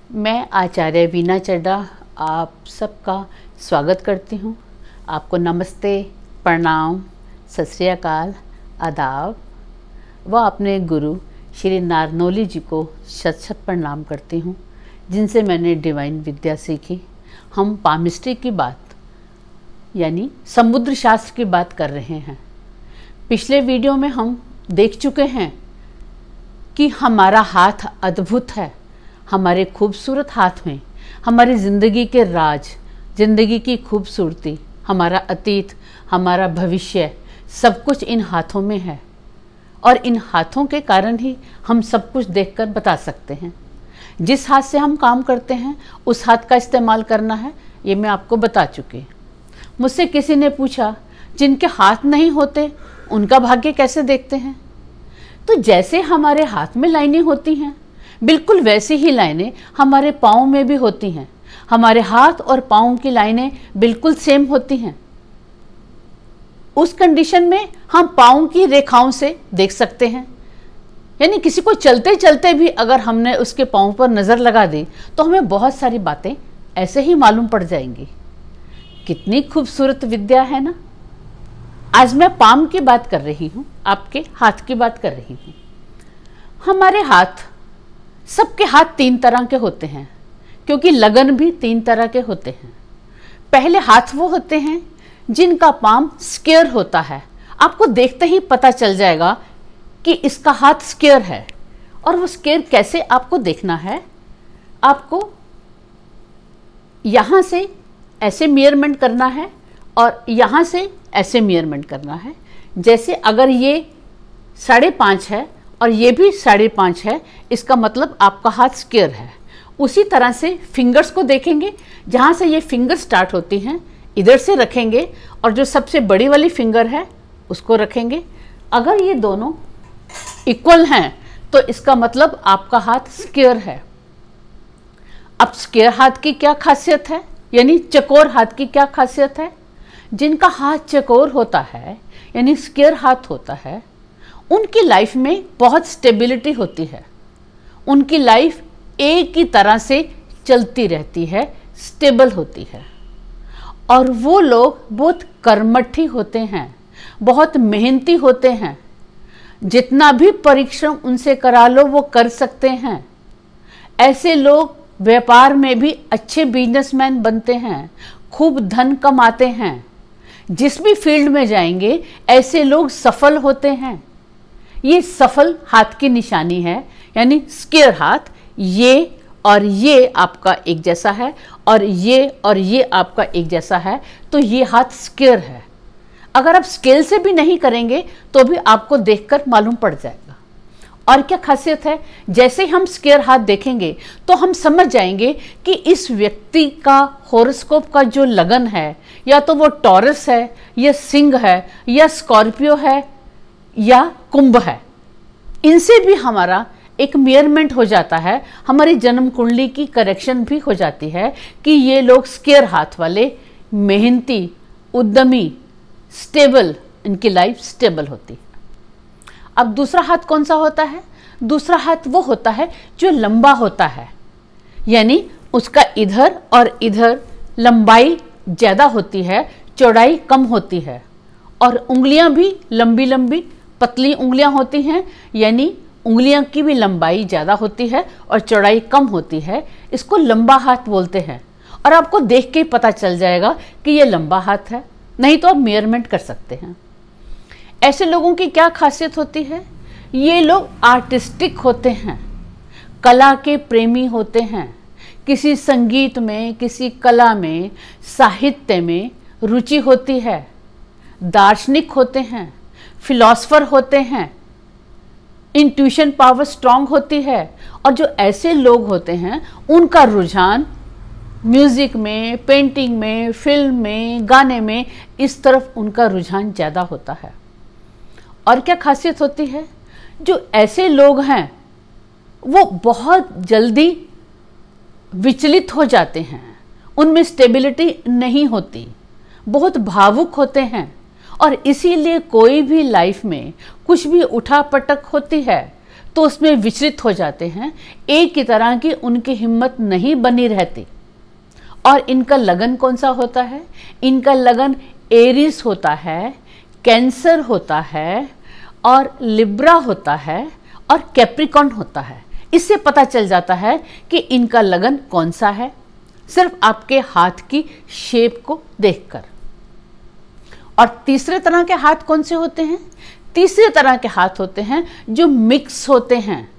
मैं आचार्य वीना चड्ढा आप सबका स्वागत करती हूँ। आपको नमस्ते, प्रणाम, सत श्री अकाल, आदाब व अपने गुरु श्री नारनौली जी को शत शत प्रणाम करती हूँ, जिनसे मैंने डिवाइन विद्या सीखी। हम पामिस्ट्री की बात यानी समुद्र शास्त्र की बात कर रहे हैं। पिछले वीडियो में हम देख चुके हैं कि हमारा हाथ अद्भुत है। हमारे खूबसूरत हाथ में हमारी ज़िंदगी के राज, ज़िंदगी की खूबसूरती, हमारा अतीत, हमारा भविष्य, सब कुछ इन हाथों में है। और इन हाथों के कारण ही हम सब कुछ देखकर बता सकते हैं। जिस हाथ से हम काम करते हैं उस हाथ का इस्तेमाल करना है, ये मैं आपको बता चुकी। मुझसे किसी ने पूछा, जिनके हाथ नहीं होते उनका भाग्य कैसे देखते हैं? तो जैसे हमारे हाथ में लाइनें होती हैं, बिल्कुल वैसी ही लाइनें हमारे पाँव में भी होती हैं। हमारे हाथ और पाँव की लाइनें बिल्कुल सेम होती हैं। उस कंडीशन में हम पाँव की रेखाओं से देख सकते हैं। यानी किसी को चलते चलते भी अगर हमने उसके पाँव पर नज़र लगा दी तो हमें बहुत सारी बातें ऐसे ही मालूम पड़ जाएंगी। कितनी खूबसूरत विद्या है ना। आज मैं पाम की बात कर रही हूँ, आपके हाथ की बात कर रही हूँ। हमारे हाथ, सबके हाथ तीन तरह के होते हैं, क्योंकि लगन भी तीन तरह के होते हैं। पहले हाथ वो होते हैं जिनका पाम स्क्वायर होता है। आपको देखते ही पता चल जाएगा कि इसका हाथ स्क्वायर है। और वो स्क्वायर कैसे आपको देखना है, आपको यहाँ से ऐसे मेजरमेंट करना है और यहाँ से ऐसे मेजरमेंट करना है। जैसे अगर ये 5.5 है और ये भी 5.5 है, इसका मतलब आपका हाथ स्क्वायर है। उसी तरह से फिंगर्स को देखेंगे, जहाँ से ये फिंगर स्टार्ट होती हैं इधर से रखेंगे और जो सबसे बड़ी वाली फिंगर है उसको रखेंगे। अगर ये दोनों इक्वल हैं तो इसका मतलब आपका हाथ स्क्वायर है। अब स्क्वायर हाथ की क्या खासियत है, यानी चकोर हाथ की क्या खासियत है? जिनका हाथ चकोर होता है यानी स्क्वायर हाथ होता है, उनकी लाइफ में बहुत स्टेबिलिटी होती है। उनकी लाइफ एक ही तरह से चलती रहती है, स्टेबल होती है। और वो लोग बहुत कर्मठी होते हैं, बहुत मेहनती होते हैं। जितना भी परिश्रम उनसे करा लो वो कर सकते हैं। ऐसे लोग व्यापार में भी अच्छे बिजनेसमैन बनते हैं, खूब धन कमाते हैं। जिस भी फील्ड में जाएंगे ऐसे लोग सफल होते हैं। ये सफल हाथ की निशानी है, यानी स्क्वायर हाथ। ये और ये आपका एक जैसा है और ये आपका एक जैसा है, तो ये हाथ स्क्वायर है। अगर आप स्केल से भी नहीं करेंगे तो भी आपको देखकर मालूम पड़ जाएगा। और क्या खासियत है, जैसे हम स्क्वायर हाथ देखेंगे तो हम समझ जाएंगे कि इस व्यक्ति का हॉरोस्कोप का जो लगन है, या तो वो टॉरस है या सिंह है या स्कॉर्पियो है या कुंभ है। इनसे भी हमारा एक मेजरमेंट हो जाता है, हमारी जन्म कुंडली की करेक्शन भी हो जाती है कि ये लोग स्क्वायर हाथ वाले, मेहनती, उद्यमी, स्टेबल, इनकी लाइफ स्टेबल होती है। अब दूसरा हाथ कौन सा होता है? दूसरा हाथ वो होता है जो लंबा होता है, यानी उसका इधर और इधर लंबाई ज़्यादा होती है, चौड़ाई कम होती है। और उंगलियां भी लंबी लंबी पतली उंगलियां होती हैं, यानी उंगलियां की भी लंबाई ज़्यादा होती है और चौड़ाई कम होती है। इसको लंबा हाथ बोलते हैं। और आपको देख के ही पता चल जाएगा कि ये लंबा हाथ है, नहीं तो आप मेजरमेंट कर सकते हैं। ऐसे लोगों की क्या खासियत होती है? ये लोग आर्टिस्टिक होते हैं, कला के प्रेमी होते हैं। किसी संगीत में, किसी कला में, साहित्य में रुचि होती है। दार्शनिक होते हैं, फिलॉसफर होते हैं, इंट्यूशन पावर स्ट्रांग होती है। और जो ऐसे लोग होते हैं उनका रुझान म्यूजिक में, पेंटिंग में, फिल्म में, गाने में, इस तरफ उनका रुझान ज़्यादा होता है। और क्या खासियत होती है? जो ऐसे लोग हैं वो बहुत जल्दी विचलित हो जाते हैं, उनमें स्टेबिलिटी नहीं होती, बहुत भावुक होते हैं। और इसीलिए कोई भी लाइफ में कुछ भी उठा पटक होती है तो उसमें विचलित हो जाते हैं, एक की तरह की उनकी हिम्मत नहीं बनी रहती। और इनका लगन कौन सा होता है? इनका लगन एरीज होता है, कैंसर होता है, और लिब्रा होता है, और कैप्रिकॉर्न होता है। इससे पता चल जाता है कि इनका लगन कौन सा है, सिर्फ आपके हाथ की शेप को देखकर। और तीसरे तरह के हाथ कौन से होते हैं? तीसरे तरह के हाथ होते हैं जो मिक्स होते हैं,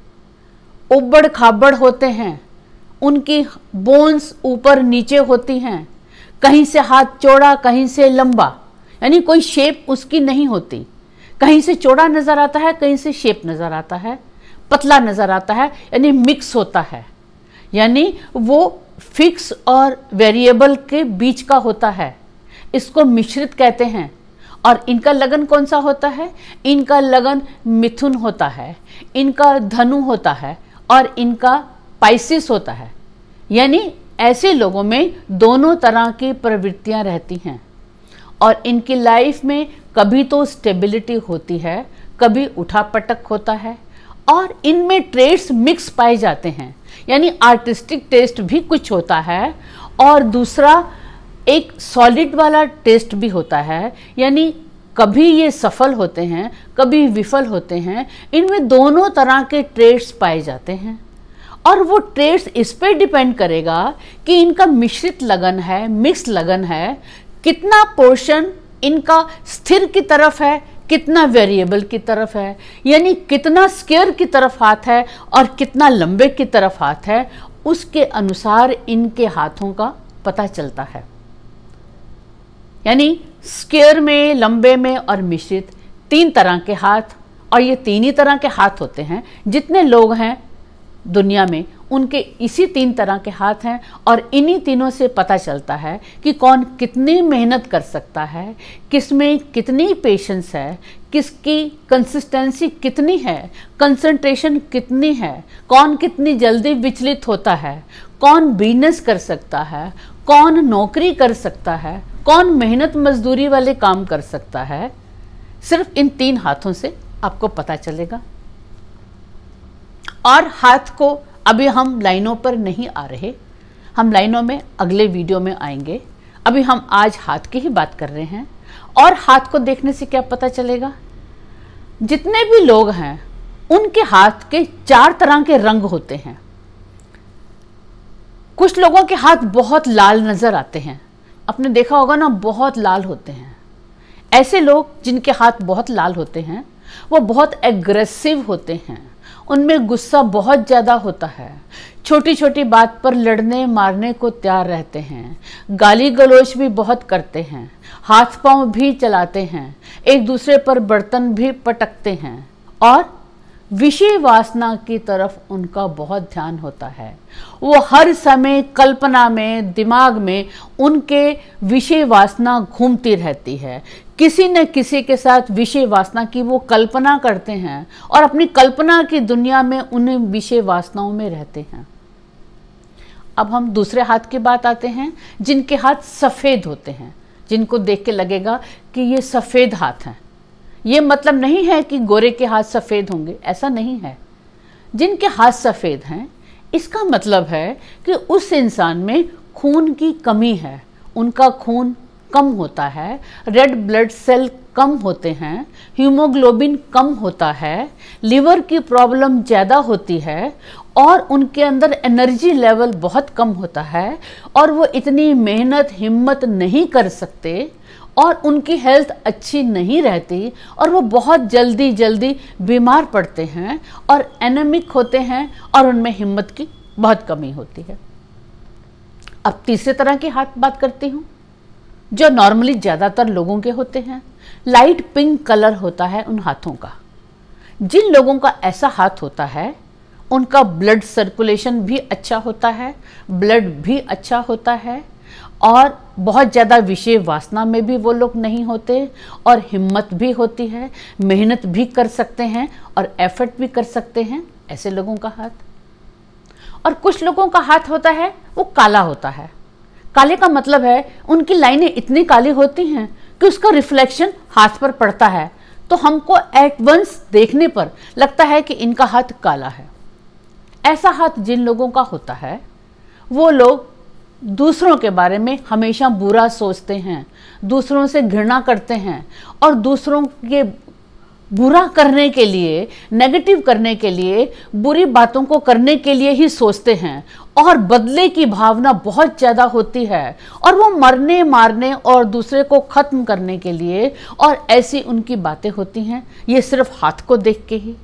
उबड़ खाबड़ होते हैं, उनकी बोन्स ऊपर नीचे होती हैं, कहीं से हाथ चौड़ा कहीं से लंबा, यानी कोई शेप उसकी नहीं होती, कहीं से चौड़ा नजर आता है, कहीं से शेप नजर आता है, पतला नजर आता है, यानी मिक्स होता है, यानी वो फिक्स और वेरिएबल के बीच का होता है। इसको मिश्रित कहते हैं। और इनका लगन कौन सा होता है? इनका लगन मिथुन होता है, इनका धनु होता है, और इनका पाइसिस होता है। यानी ऐसे लोगों में दोनों तरह की प्रवृत्तियां रहती हैं, और इनकी लाइफ में कभी तो स्टेबिलिटी होती है, कभी उठापटक होता है, और इनमें ट्रेड्स मिक्स पाए जाते हैं, यानी आर्टिस्टिक टेस्ट भी कुछ होता है, और दूसरा एक सॉलिड वाला टेस्ट भी होता है, यानी कभी ये सफल होते हैं, कभी विफल होते हैं। इनमें दोनों तरह के ट्रेड्स पाए जाते हैं, और वो ट्रेड्स इस पे डिपेंड करेगा कि इनका मिश्रित लगन है, मिक्स लगन है, कितना पोर्शन इनका स्थिर की तरफ है, कितना वेरिएबल की तरफ है, यानी कितना स्क्वायर की तरफ हाथ है और कितना लंबे की तरफ हाथ है, उसके अनुसार इनके हाथों का पता चलता है। यानी स्क्वायर में, लंबे में और मिश्रित, तीन तरह के हाथ, और ये तीन ही तरह के हाथ होते हैं। जितने लोग हैं दुनिया में उनके इसी तीन तरह के हाथ हैं, और इन्हीं तीनों से पता चलता है कि कौन कितनी मेहनत कर सकता है, किसमें कितनी पेशेंस है, किसकी कंसिस्टेंसी कितनी है, कंसंट्रेशन कितनी है, कौन कितनी जल्दी विचलित होता है, कौन बिजनेस कर सकता है, कौन नौकरी कर सकता है, कौन मेहनत मजदूरी वाले काम कर सकता है। सिर्फ इन तीन हाथों से आपको पता चलेगा। और हाथ को अभी हम लाइनों पर नहीं आ रहे, हम लाइनों में अगले वीडियो में आएंगे। अभी हम आज हाथ की ही बात कर रहे हैं। और हाथ को देखने से क्या पता चलेगा? जितने भी लोग हैं उनके हाथ के चार तरह के रंग होते हैं। कुछ लोगों के हाथ बहुत लाल नजर आते हैं, आपने देखा होगा ना, बहुत लाल होते हैं। ऐसे लोग जिनके हाथ बहुत लाल होते हैं वो बहुत एग्रेसिव होते हैं, उनमें गुस्सा बहुत ज़्यादा होता है, छोटी छोटी बात पर लड़ने मारने को तैयार रहते हैं, गाली गलौज भी बहुत करते हैं, हाथ पांव भी चलाते हैं, एक दूसरे पर बर्तन भी पटकते हैं, और विषय वासना की तरफ उनका बहुत ध्यान होता है। वो हर समय कल्पना में, दिमाग में उनके विषय वासना घूमती रहती है। किसी न किसी के साथ विषय वासना की वो कल्पना करते हैं, और अपनी कल्पना की दुनिया में उन्हें विषय वासनाओं में रहते हैं। अब हम दूसरे हाथ की बात आते हैं, जिनके हाथ सफ़ेद होते हैं, जिनको देख के लगेगा कि ये सफ़ेद हाथ हैं। ये मतलब नहीं है कि गोरे के हाथ सफ़ेद होंगे, ऐसा नहीं है। जिनके हाथ सफ़ेद हैं इसका मतलब है कि उस इंसान में खून की कमी है, उनका खून कम होता है, रेड ब्लड सेल कम होते हैं, हीमोग्लोबिन कम होता है, लिवर की प्रॉब्लम ज़्यादा होती है, और उनके अंदर एनर्जी लेवल बहुत कम होता है, और वो इतनी मेहनत हिम्मत नहीं कर सकते, और उनकी हेल्थ अच्छी नहीं रहती, और वो बहुत जल्दी जल्दी बीमार पड़ते हैं और एनेमिक होते हैं, और उनमें हिम्मत की बहुत कमी होती है। अब तीसरे तरह की हाथ बात करती हूँ, जो नॉर्मली ज़्यादातर लोगों के होते हैं। लाइट पिंक कलर होता है उन हाथों का। जिन लोगों का ऐसा हाथ होता है उनका ब्लड सर्कुलेशन भी अच्छा होता है, ब्लड भी अच्छा होता है, और बहुत ज़्यादा विषय वासना में भी वो लोग नहीं होते, और हिम्मत भी होती है, मेहनत भी कर सकते हैं और एफर्ट भी कर सकते हैं, ऐसे लोगों का हाथ। और कुछ लोगों का हाथ होता है वो काला होता है। काले का मतलब है उनकी लाइनें इतनी काली होती हैं कि उसका रिफ्लेक्शन हाथ पर पड़ता है, तो हमको एट वंस देखने पर लगता है कि इनका हाथ काला है। ऐसा हाथ जिन लोगों का होता है वो लोग दूसरों के बारे में हमेशा बुरा सोचते हैं, दूसरों से घृणा करते हैं और दूसरों के बुरा करने के लिए, नेगेटिव करने के लिए, बुरी बातों को करने के लिए ही सोचते हैं और बदले की भावना बहुत ज़्यादा होती है और वो मरने मारने और दूसरे को ख़त्म करने के लिए और ऐसी उनकी बातें होती हैं, ये सिर्फ हाथ को देख के ही।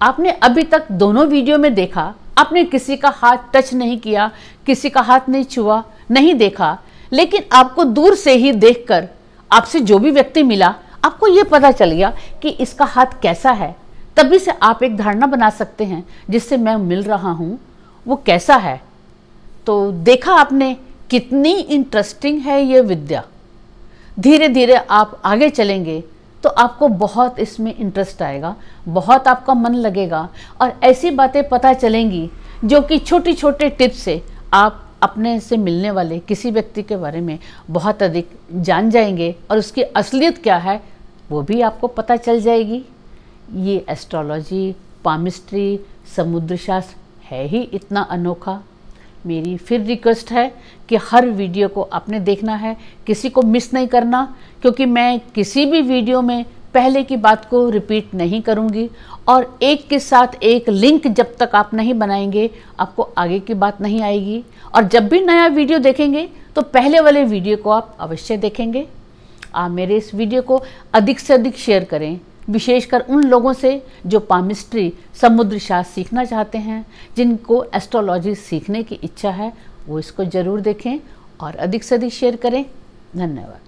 आपने अभी तक दोनों वीडियो में देखा, आपने किसी का हाथ टच नहीं किया, किसी का हाथ नहीं छुआ, नहीं देखा, लेकिन आपको दूर से ही देखकर आपसे जो भी व्यक्ति मिला आपको ये पता चल गया कि इसका हाथ कैसा है। तभी से आप एक धारणा बना सकते हैं जिससे मैं मिल रहा हूँ वो कैसा है। तो देखा आपने कितनी इंटरेस्टिंग है ये विद्या। धीरे धीरे आप आगे चलेंगे तो आपको बहुत इसमें इंटरेस्ट आएगा, बहुत आपका मन लगेगा और ऐसी बातें पता चलेंगी जो कि छोटी छोटे टिप्स से आप अपने से मिलने वाले किसी व्यक्ति के बारे में बहुत अधिक जान जाएंगे और उसकी असलियत क्या है वो भी आपको पता चल जाएगी। ये एस्ट्रोलॉजी, पामिस्ट्री, समुद्र शास्त्र है ही इतना अनोखा। मेरी फिर रिक्वेस्ट है कि हर वीडियो को आपने देखना है, किसी को मिस नहीं करना, क्योंकि मैं किसी भी वीडियो में पहले की बात को रिपीट नहीं करूंगी और एक के साथ एक लिंक जब तक आप नहीं बनाएंगे आपको आगे की बात नहीं आएगी। और जब भी नया वीडियो देखेंगे तो पहले वाले वीडियो को आप अवश्य देखेंगे। आप मेरे इस वीडियो को अधिक से अधिक शेयर करें, विशेषकर उन लोगों से जो पामिस्ट्री, समुद्र शास्त्र सीखना चाहते हैं, जिनको एस्ट्रोलॉजी सीखने की इच्छा है, वो इसको ज़रूर देखें और अधिक से अधिक शेयर करें। धन्यवाद।